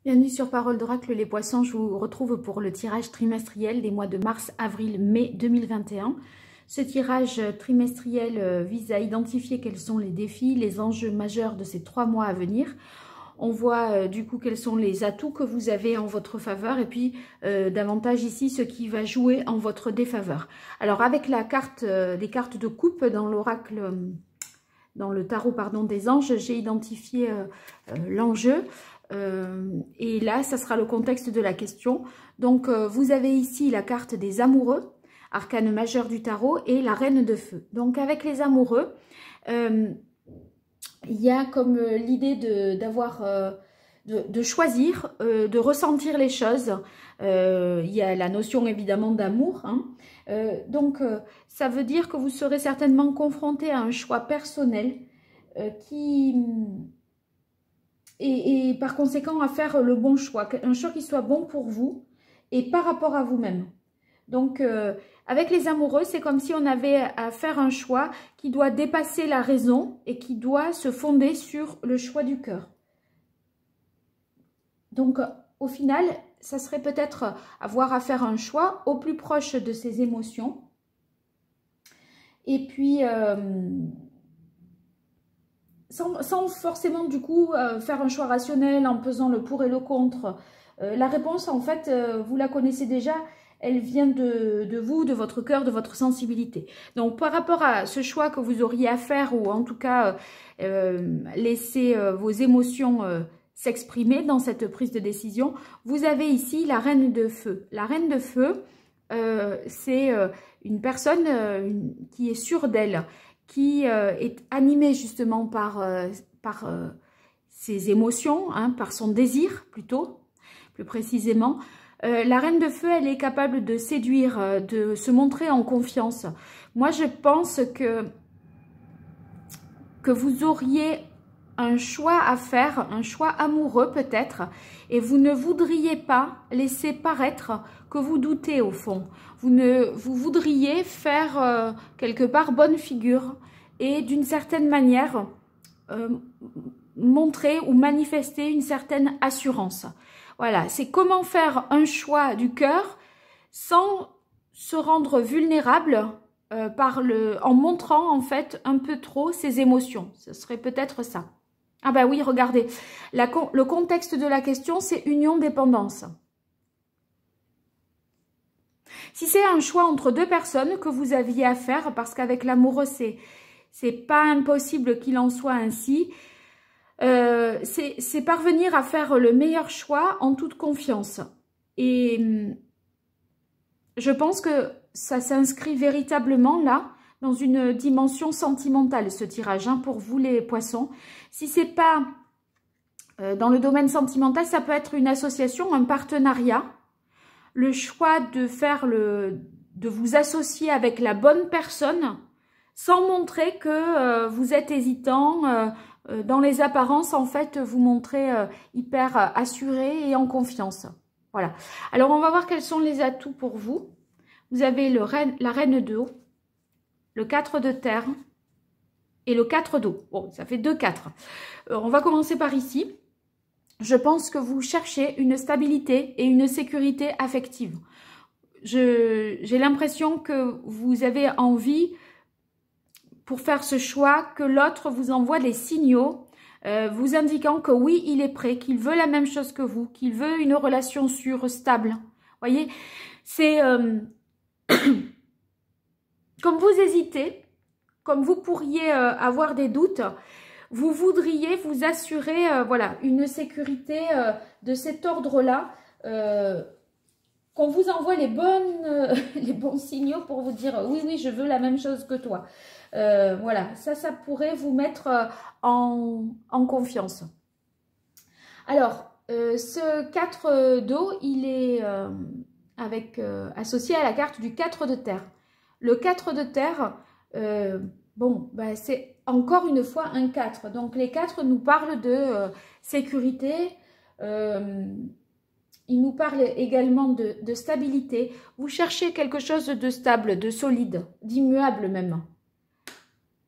Bienvenue sur Parole d'Oracle les Poissons, je vous retrouve pour le tirage trimestriel des mois de mars, avril, mai 2021. Ce tirage trimestriel vise à identifier quels sont les défis, les enjeux majeurs de ces 3 mois à venir. On voit du coup quels sont les atouts que vous avez en votre faveur et puis davantage ici ce qui va jouer en votre défaveur. Alors avec la carte, les cartes de coupe dans l'oracle, dans le tarot pardon, des anges, j'ai identifié l'enjeu. Et là, ça sera le contexte de la question. Donc, vous avez ici la carte des amoureux, arcane majeur du tarot, et la reine de feu. Donc, avec les amoureux, il y a comme l'idée de choisir, de ressentir les choses. Il y a la notion évidemment d'amour. Hein. Ça veut dire que vous serez certainement confronté à un choix personnel et par conséquent à faire le bon choix, un choix qui soit bon pour vous et par rapport à vous-même. Donc avec les amoureux, c'est comme si on avait à faire un choix qui doit dépasser la raison et qui doit se fonder sur le choix du cœur. Donc au final, ça serait peut-être avoir à faire un choix au plus proche de ses émotions. Et puis sans forcément du coup faire un choix rationnel en pesant le pour et le contre. La réponse en fait, vous la connaissez déjà, elle vient de vous, de votre cœur, de votre sensibilité. Donc par rapport à ce choix que vous auriez à faire ou en tout cas laisser vos émotions s'exprimer dans cette prise de décision, vous avez ici la reine de feu. La reine de feu, c'est une personne qui est sûre d'elle, qui est animée justement par ses émotions, hein, par son désir plutôt, plus précisément. La reine de feu, elle est capable de séduire, de se montrer en confiance. Moi, je pense que vous auriez un choix à faire, un choix amoureux peut-être, et vous ne voudriez pas laisser paraître que vous doutez au fond. Vous voudriez faire quelque part bonne figure et d'une certaine manière montrer ou manifester une certaine assurance. Voilà, c'est comment faire un choix du cœur sans se rendre vulnérable en montrant en fait un peu trop ses émotions. Ce serait peut-être ça. Ah bah oui, regardez, le contexte de la question, c'est union-dépendance. Si c'est un choix entre 2 personnes que vous aviez à faire, parce qu'avec l'amoureux, c'est pas impossible qu'il en soit ainsi, c'est parvenir à faire le meilleur choix en toute confiance. Et je pense que ça s'inscrit véritablement là, dans une dimension sentimentale, ce tirage, hein, pour vous les poissons. Si c'est pas dans le domaine sentimental, ça peut être une association, un partenariat, le choix de de vous associer avec la bonne personne, sans montrer que vous êtes hésitant. Dans les apparences, en fait, vous montrez hyper assuré et en confiance. Voilà. Alors, on va voir quels sont les atouts pour vous. Vous avez la reine d'eau, le 4 de terre et le 4 d'eau. Bon, ça fait 2 4. On va commencer par ici. Je pense que vous cherchez une stabilité et une sécurité affective. J'ai l'impression que vous avez envie, pour faire ce choix, que l'autre vous envoie des signaux vous indiquant que oui, il est prêt, qu'il veut la même chose que vous, qu'il veut une relation sûre, stable. Voyez, c'est comme vous hésitez, comme vous pourriez avoir des doutes, vous voudriez vous assurer voilà, une sécurité de cet ordre-là, qu'on vous envoie les bons signaux pour vous dire oui, oui, je veux la même chose que toi. Voilà, ça pourrait vous mettre en confiance. Alors, ce 4 d'eau, il est associé à la carte du 4 de terre. Le 4 de terre, bon, bah, c'est encore une fois un 4. Donc, les 4 nous parlent de sécurité. Il nous parle également de stabilité. Vous cherchez quelque chose de stable, de solide, d'immuable même.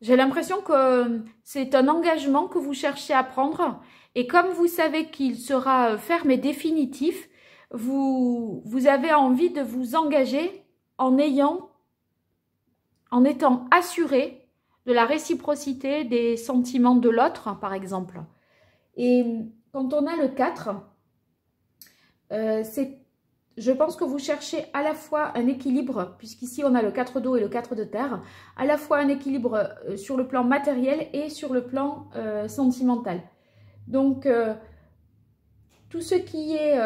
J'ai l'impression que c'est un engagement que vous cherchez à prendre. Et comme vous savez qu'il sera ferme et définitif, vous avez envie de vous engager en étant assuré de la réciprocité des sentiments de l'autre, par exemple. Et quand on a le 4, je pense que vous cherchez à la fois un équilibre, puisqu'ici on a le 4 d'eau et le 4 de terre, à la fois un équilibre sur le plan matériel et sur le plan sentimental. Donc, tout ce qui est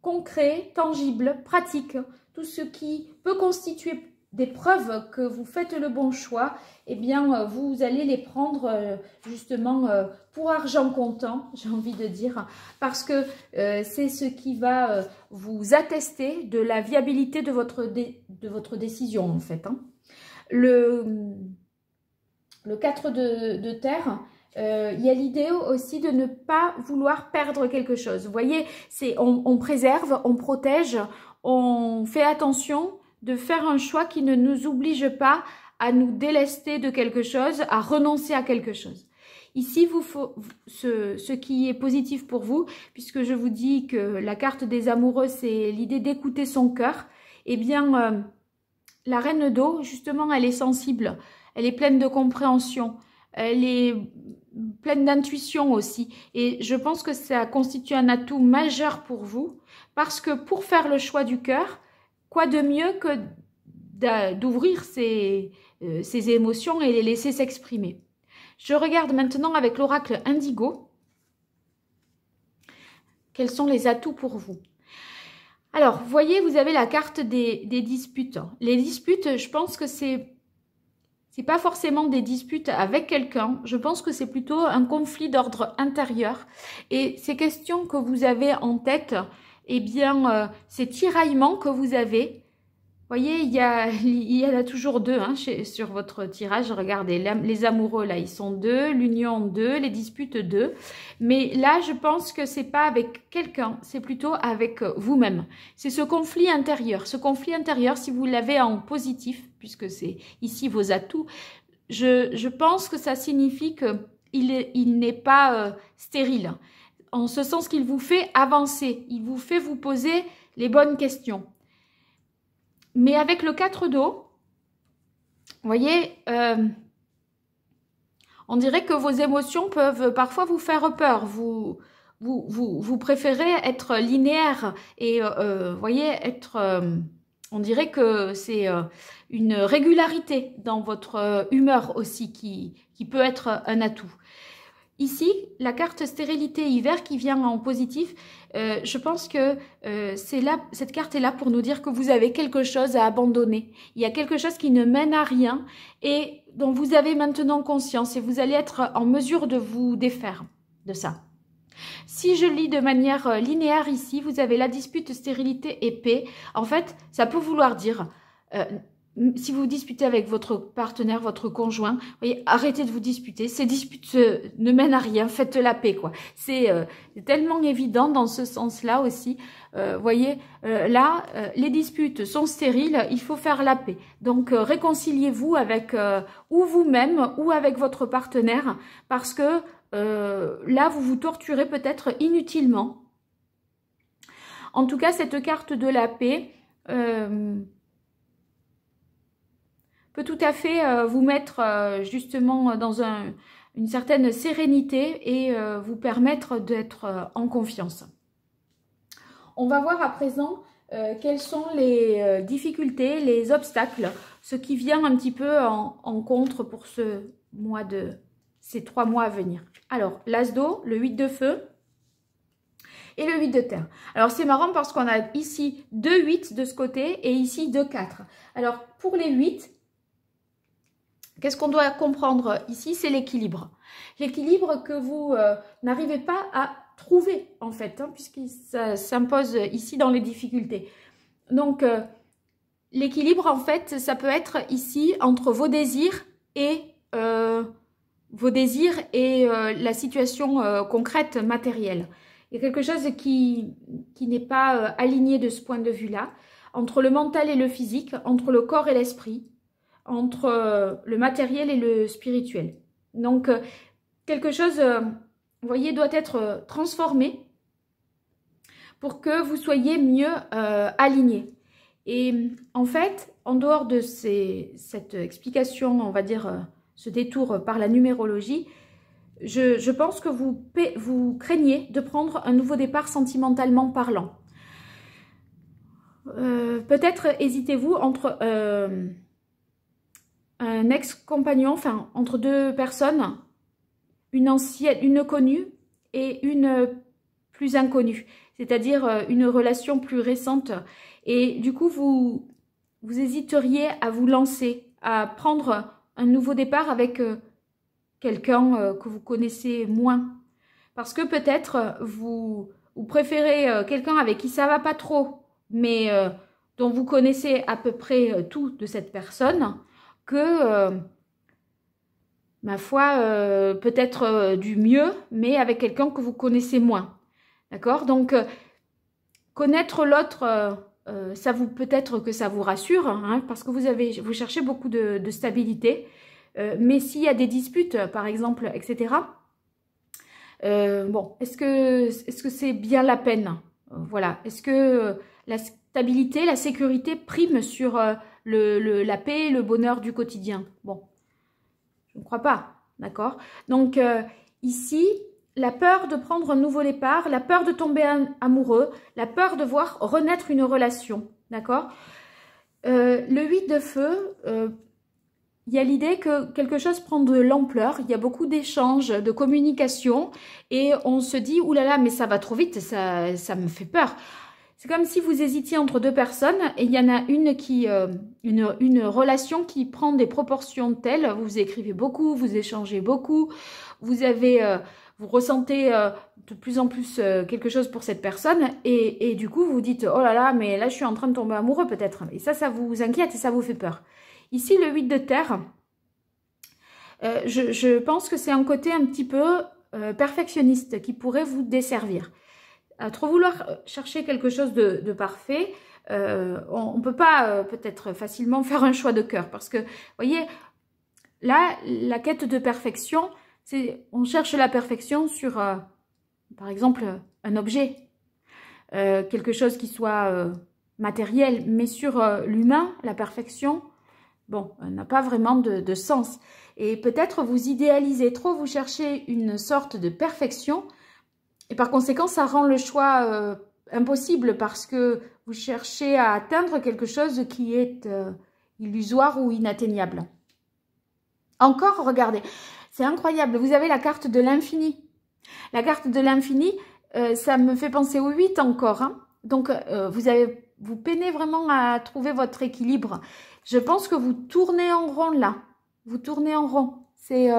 concret, tangible, pratique, tout ce qui peut constituer des preuves que vous faites le bon choix, eh bien, vous allez les prendre justement pour argent comptant, j'ai envie de dire, parce que c'est ce qui va vous attester de la viabilité de votre décision, en fait. Hein. Le 4 de terre, il y a l'idée aussi de ne pas vouloir perdre quelque chose. Vous voyez, on préserve, on protège, on fait attention de faire un choix qui ne nous oblige pas à nous délester de quelque chose, à renoncer à quelque chose. Ici, ce qui est positif pour vous, puisque je vous dis que la carte des amoureux, c'est l'idée d'écouter son cœur, eh bien, la reine d'eau, justement, elle est sensible, elle est pleine de compréhension, elle est pleine d'intuition aussi. Et je pense que ça constitue un atout majeur pour vous, parce que pour faire le choix du cœur, quoi de mieux que d'ouvrir ses émotions et les laisser s'exprimer. Je regarde maintenant avec l'oracle Indigo. Quels sont les atouts pour vous? Alors, vous voyez, vous avez la carte des disputes. Les disputes, je pense que c'est pas forcément des disputes avec quelqu'un. Je pense que c'est plutôt un conflit d'ordre intérieur. Et ces questions que vous avez en tête, eh bien, ces tiraillements que vous avez, vous voyez, il y en a toujours deux hein, sur votre tirage. Regardez, les amoureux, là, ils sont deux, l'union deux, les disputes deux. Mais là, je pense que c'est pas avec quelqu'un, c'est plutôt avec vous-même. C'est ce conflit intérieur. Ce conflit intérieur, si vous l'avez en positif, puisque c'est ici vos atouts, je pense que ça signifie qu'il n'est pas stérile. En ce sens qu'il vous fait avancer, il vous fait vous poser les bonnes questions. Mais avec le 4 d'eau, vous voyez, on dirait que vos émotions peuvent parfois vous faire peur. Vous préférez être linéaire et, vous voyez, on dirait que c'est une régularité dans votre humeur aussi qui peut être un atout. Ici, la carte stérilité hiver qui vient en positif, je pense que cette carte est là pour nous dire que vous avez quelque chose à abandonner. Il y a quelque chose qui ne mène à rien et dont vous avez maintenant conscience et vous allez être en mesure de vous défaire de ça. Si je lis de manière linéaire ici, vous avez la dispute, stérilité et paix. En fait, ça peut vouloir dire... si vous disputez avec votre partenaire, votre conjoint, voyez, arrêtez de vous disputer. Ces disputes ne mènent à rien. Faites la paix, quoi. C'est tellement évident dans ce sens-là aussi. Voyez, là, les disputes sont stériles. Il faut faire la paix. Donc, réconciliez-vous avec ou vous-même ou avec votre partenaire, parce que là, vous vous torturez peut-être inutilement. En tout cas, cette carte de la paix. Peut tout à fait vous mettre justement dans une certaine sérénité et vous permettre d'être en confiance. On va voir à présent quelles sont les difficultés, les obstacles, ce qui vient un petit peu en contre pour ces 3 mois à venir. Alors, l'As d'eau, le 8 de feu et le 8 de terre. Alors, c'est marrant parce qu'on a ici 2 8 de ce côté et ici 2 4. Alors, pour les 8, qu'est-ce qu'on doit comprendre ici? C'est l'équilibre. L'équilibre que vous n'arrivez pas à trouver, en fait, hein, puisqu'il s'impose ici dans les difficultés. Donc, l'équilibre, en fait, ça peut être ici entre vos désirs et la situation concrète, matérielle. Il y a quelque chose qui n'est pas aligné de ce point de vue-là, entre le mental et le physique, entre le corps et l'esprit. entre le matériel et le spirituel. Donc, quelque chose, vous voyez, doit être transformé pour que vous soyez mieux alignés. Et en fait, en dehors de cette explication, on va dire, ce détour par la numérologie, je pense que vous craignez de prendre un nouveau départ sentimentalement parlant. Peut-être hésitez-vous entre un ex-compagnon, enfin entre deux personnes, une ancienne, une connue et une plus inconnue, c'est-à-dire une relation plus récente. Et du coup, vous hésiteriez à vous lancer, à prendre un nouveau départ avec quelqu'un que vous connaissez moins. Parce que peut-être vous préférez quelqu'un avec qui ça va pas trop, mais dont vous connaissez à peu près tout de cette personne, que, ma foi, peut-être du mieux, mais avec quelqu'un que vous connaissez moins. D'accord? Donc, connaître l'autre, ça vous peut-être que ça vous rassure, hein, parce que vous cherchez beaucoup de stabilité. Mais s'il y a des disputes, par exemple, etc., bon, est-ce que c'est bien la peine? Voilà. Est-ce que la stabilité, la sécurité prime sur la paix et le bonheur du quotidien? Bon, je ne crois pas. D'accord? Donc, ici, la peur de prendre un nouveau départ, la peur de tomber amoureux, la peur de voir renaître une relation. D'accord? Le 8 de feu, il y a l'idée que quelque chose prend de l'ampleur, il y a beaucoup d'échanges, de communication, et on se dit, oulala, mais ça va trop vite, ça me fait peur. C'est comme si vous hésitiez entre deux personnes, et il y en a une qui, une relation qui prend des proportions telles, vous écrivez beaucoup, vous échangez beaucoup, vous ressentez de plus en plus quelque chose pour cette personne, et du coup vous dites, oh là là, mais là je suis en train de tomber amoureux peut-être, et ça vous inquiète et ça vous fait peur. Ici, le 8 de terre, je pense que c'est un côté un petit peu perfectionniste qui pourrait vous desservir. À trop vouloir chercher quelque chose de parfait, on ne peut pas peut-être facilement faire un choix de cœur. Parce que, vous voyez, là, la quête de perfection, on cherche la perfection sur, par exemple, un objet. Quelque chose qui soit matériel. Mais sur l'humain, la perfection... bon, n'a pas vraiment de sens. Et peut-être vous idéalisez trop, vous cherchez une sorte de perfection. Et par conséquent, ça rend le choix impossible parce que vous cherchez à atteindre quelque chose qui est illusoire ou inatteignable. Encore, regardez, c'est incroyable. Vous avez la carte de l'infini. La carte de l'infini, ça me fait penser au 8 encore. Hein. Donc, vous peinez vraiment à trouver votre équilibre. Je pense que vous tournez en rond là. Vous tournez en rond. C'est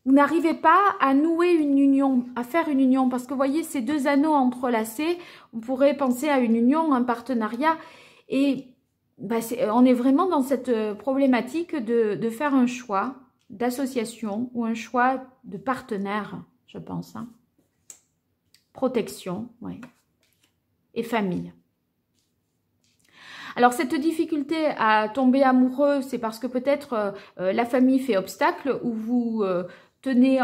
vous n'arrivez pas à nouer une union, à faire une union. Parce que vous voyez, ces deux anneaux entrelacés, on pourrait penser à une union, un partenariat. Et bah, on est vraiment dans cette problématique de faire un choix d'association ou un choix de partenaire, je pense. Hein. Protection, oui. Et famille. Alors, cette difficulté à tomber amoureux, c'est parce que peut-être la famille fait obstacle ou vous tenez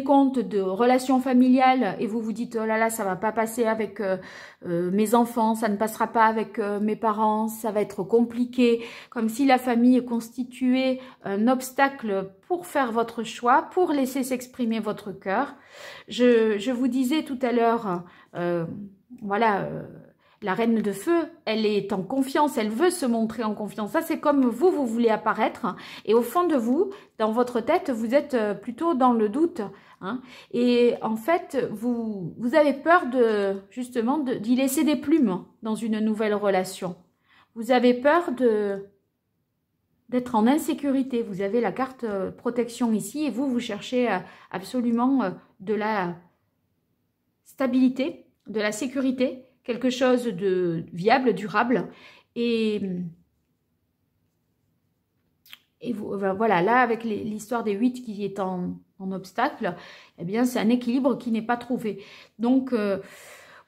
compte de relations familiales et vous vous dites « Oh là là, ça va pas passer avec mes enfants, ça ne passera pas avec mes parents, ça va être compliqué. » Comme si la famille constituait un obstacle pour faire votre choix, pour laisser s'exprimer votre cœur. Je vous disais tout à l'heure, voilà... la reine de feu, elle est en confiance, elle veut se montrer en confiance. Ça, c'est comme vous voulez apparaître. Et au fond de vous, dans votre tête, vous êtes plutôt dans le doute. Hein. Et en fait, vous avez peur justement d'y laisser des plumes dans une nouvelle relation. Vous avez peur d'être en insécurité. Vous avez la carte protection ici et vous cherchez absolument de la stabilité, de la sécurité, quelque chose de viable, durable. Et voilà, là, avec l'histoire des 8 qui est en obstacle, eh bien, c'est un équilibre qui n'est pas trouvé. Donc,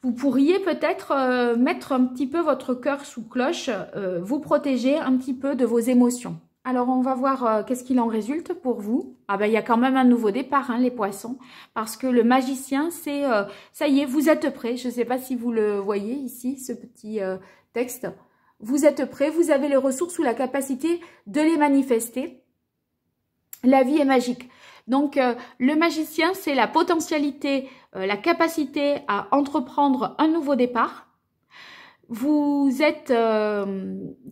vous pourriez peut-être mettre un petit peu votre cœur sous cloche, vous protéger un petit peu de vos émotions. Alors, on va voir qu'est-ce qu'il en résulte pour vous. Ah ben, il y a quand même un nouveau départ, hein, les poissons, parce que le magicien, c'est, ça y est, vous êtes prêts. Je ne sais pas si vous le voyez ici, ce petit texte. Vous êtes prêts, vous avez les ressources ou la capacité de les manifester. La vie est magique. Donc, le magicien, c'est la potentialité, la capacité à entreprendre un nouveau départ. Vous êtes,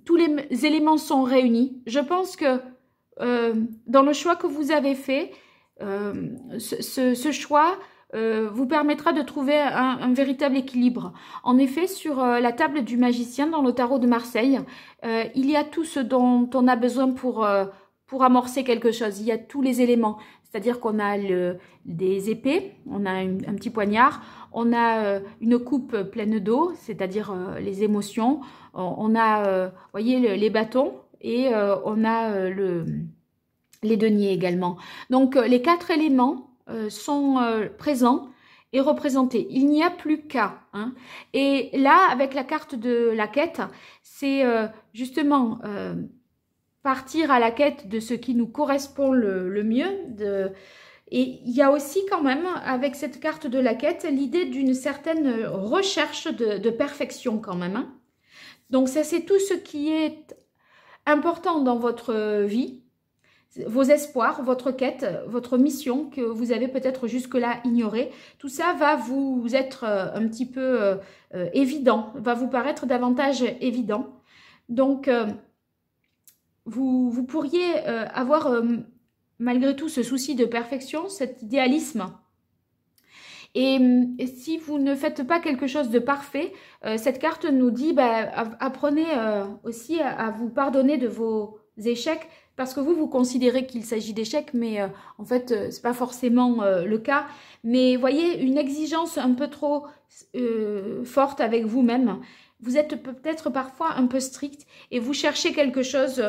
tous les éléments sont réunis. Je pense que dans le choix que vous avez fait, ce choix vous permettra de trouver un véritable équilibre. En effet, sur la table du magicien dans le tarot de Marseille, il y a tout ce dont on a besoin pour amorcer quelque chose. Il y a tous les éléments. C'est-à-dire qu'on a des épées, on a un petit poignard, on a une coupe pleine d'eau, c'est-à-dire les émotions, on a, voyez, les bâtons et on a les deniers également. Donc, les 4 éléments sont présents et représentés. Il n'y a plus qu'à. Hein. Et là, avec la carte de la quête, c'est justement... partir à la quête de ce qui nous correspond le mieux. Et il y a aussi quand même, avec cette carte de la quête, l'idée d'une certaine recherche de perfection quand même. Hein. Donc ça, c'est tout ce qui est important dans votre vie, vos espoirs, votre quête, votre mission que vous avez peut-être jusque-là ignorée. Tout ça va vous être un petit peu évident, va vous paraître davantage évident. Donc... Vous pourriez avoir malgré tout ce souci de perfection, cet idéalisme. Et si vous ne faites pas quelque chose de parfait, cette carte nous dit apprenez aussi à vous pardonner de vos échecs, parce que vous considérez qu'il s'agit d'échecs, mais en fait, ce n'est pas forcément le cas. Mais voyez, une exigence un peu trop forte avec vous-même. Vous êtes peut-être parfois un peu strict et vous cherchez quelque chose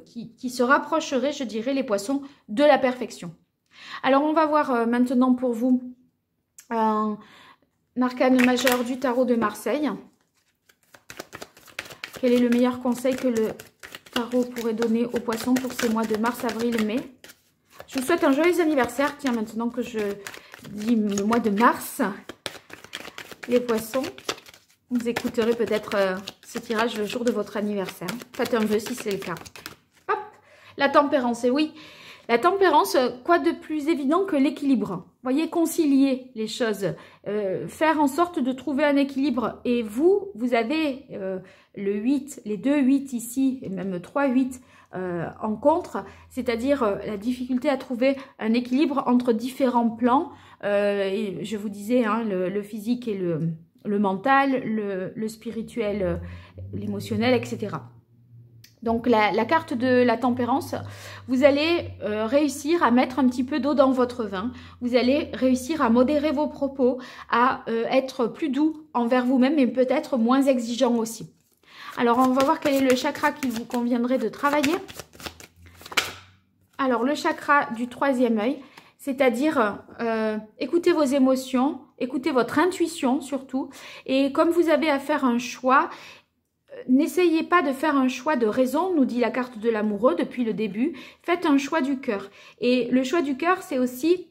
qui se rapprocherait, je dirais, les poissons, de la perfection. Alors, on va voir maintenant pour vous un arcane majeur du tarot de Marseille. Quel est le meilleur conseil que le tarot pourrait donner aux poissons pour ces mois de mars, avril, mai? Je vous souhaite un joyeux anniversaire. Tiens, maintenant que je dis le mois de mars, les poissons, vous écouterez peut-être ce tirage le jour de votre anniversaire. Faites un vœu si c'est le cas. Hop, la tempérance, et oui, la tempérance, quoi de plus évident que l'équilibre? Voyez, concilier les choses, faire en sorte de trouver un équilibre. Et vous avez le 8, les 2 8 ici, et même 3 8 en contre, c'est-à-dire la difficulté à trouver un équilibre entre différents plans. Et je vous disais, hein, le physique et le mental, le spirituel, l'émotionnel, etc. Donc la carte de la tempérance, vous allez réussir à mettre un petit peu d'eau dans votre vin. Vous allez réussir à modérer vos propos, à être plus doux envers vous-même et peut-être moins exigeant aussi. Alors on va voir quel est le chakra qu'il vous conviendrait de travailler. Alors le chakra du 3e œil, c'est-à-dire écoutez vos émotions, écoutez votre intuition surtout. Et comme vous avez à faire un choix, n'essayez pas de faire un choix de raison, nous dit la carte de l'amoureux depuis le début. Faites un choix du cœur. Et le choix du cœur, c'est aussi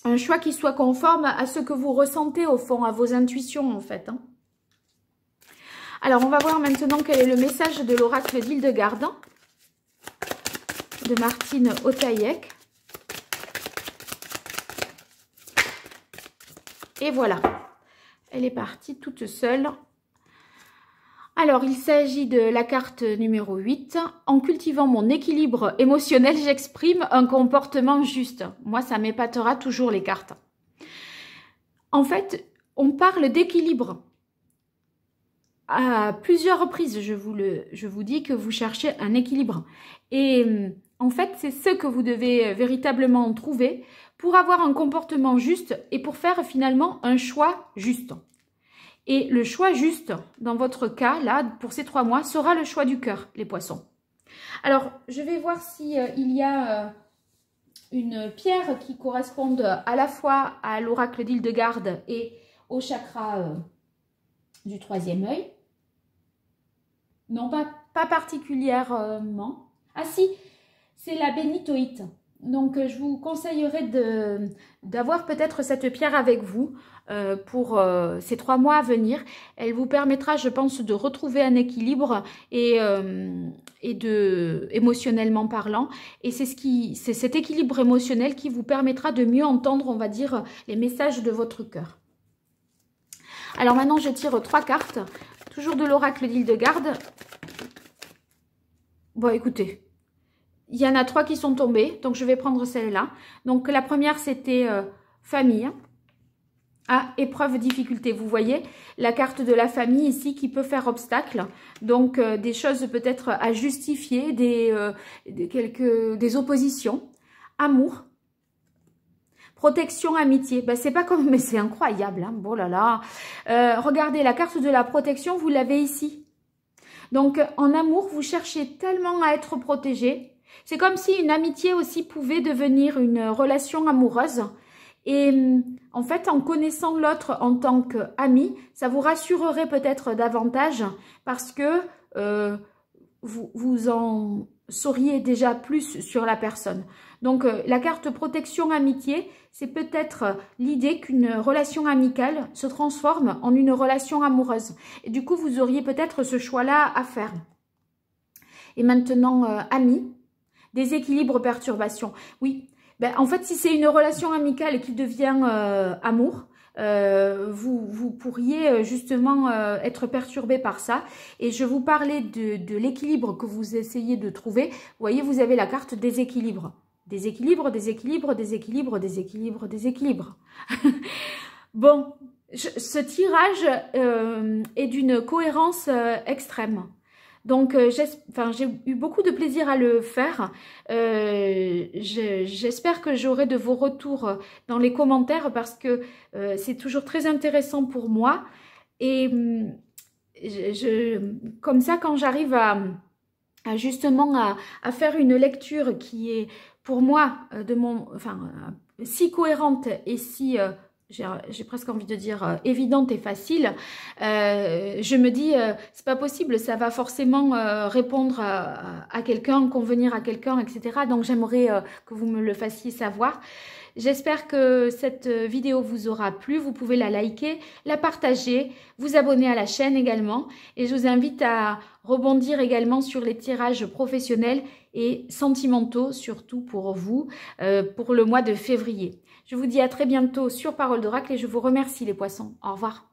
un choix qui soit conforme à ce que vous ressentez au fond, à vos intuitions en fait. Hein. Alors, on va voir maintenant quel est le message de l'oracle d'Hildegarde de Martine Otaïek. Et voilà, elle est partie toute seule. Alors, il s'agit de la carte numéro 8. En cultivant mon équilibre émotionnel, j'exprime un comportement juste. Moi, ça m'épatera toujours les cartes. En fait, on parle d'équilibre. À plusieurs reprises, je vous dis que vous cherchez un équilibre. Et en fait, c'est ce que vous devez véritablement trouver pour avoir un comportement juste et pour faire finalement un choix juste. Et le choix juste, dans votre cas, là, pour ces 3 mois, sera le choix du cœur, les poissons. Alors, je vais voir si il y a une pierre qui corresponde à la fois à l'oracle d'Hildegarde et au chakra du troisième œil. Non, pas particulièrement. Ah si, c'est la bénitoïte. Donc, je vous conseillerais d'avoir peut-être cette pierre avec vous pour ces 3 mois à venir. Elle vous permettra, je pense, de retrouver un équilibre et émotionnellement parlant. Et c'est cet équilibre émotionnel qui vous permettra de mieux entendre, on va dire, les messages de votre cœur. Alors maintenant, je tire 3 cartes, toujours de l'oracle d'Hildegarde. Bon, écoutez. Il y en a 3 qui sont tombées, donc je vais prendre celle-là. Donc la première, c'était famille. Ah, épreuve, difficulté. Vous voyez la carte de la famille ici qui peut faire obstacle. Donc des choses peut-être à justifier, des oppositions. Amour. Protection, amitié. Ben, c'est pas comme, mais c'est incroyable. Hein. Bon là là. Regardez, la carte de la protection, vous l'avez ici. Donc en amour, vous cherchez tellement à être protégé. C'est comme si une amitié aussi pouvait devenir une relation amoureuse. Et en fait, en connaissant l'autre en tant qu'ami, ça vous rassurerait peut-être davantage parce que vous en sauriez déjà plus sur la personne. Donc, la carte protection amitié, c'est peut-être l'idée qu'une relation amicale se transforme en une relation amoureuse. Et du coup, vous auriez peut-être ce choix-là à faire. Et maintenant, amis. Déséquilibre, perturbation. Oui, ben, en fait, si c'est une relation amicale et qui devient amour, vous pourriez justement être perturbé par ça. Et je vous parlais de l'équilibre que vous essayez de trouver. Vous voyez, vous avez la carte déséquilibre. Déséquilibre, déséquilibre, déséquilibre, déséquilibre, déséquilibre. Bon, ce tirage est d'une cohérence extrême. Donc, j'ai eu beaucoup de plaisir à le faire. J'espère que j'aurai de vos retours dans les commentaires parce que c'est toujours très intéressant pour moi. Et comme ça, quand j'arrive justement à faire une lecture qui est pour moi si cohérente et si... j'ai presque envie de dire évidente et facile, je me dis, c'est pas possible, ça va forcément répondre à quelqu'un, convenir à quelqu'un, etc. Donc j'aimerais que vous me le fassiez savoir. J'espère que cette vidéo vous aura plu. Vous pouvez la liker, la partager, vous abonner à la chaîne également. Et je vous invite à rebondir également sur les tirages professionnels et sentimentaux, surtout pour vous, pour le mois de février. Je vous dis à très bientôt sur Parole d'Oracle et je vous remercie les poissons. Au revoir.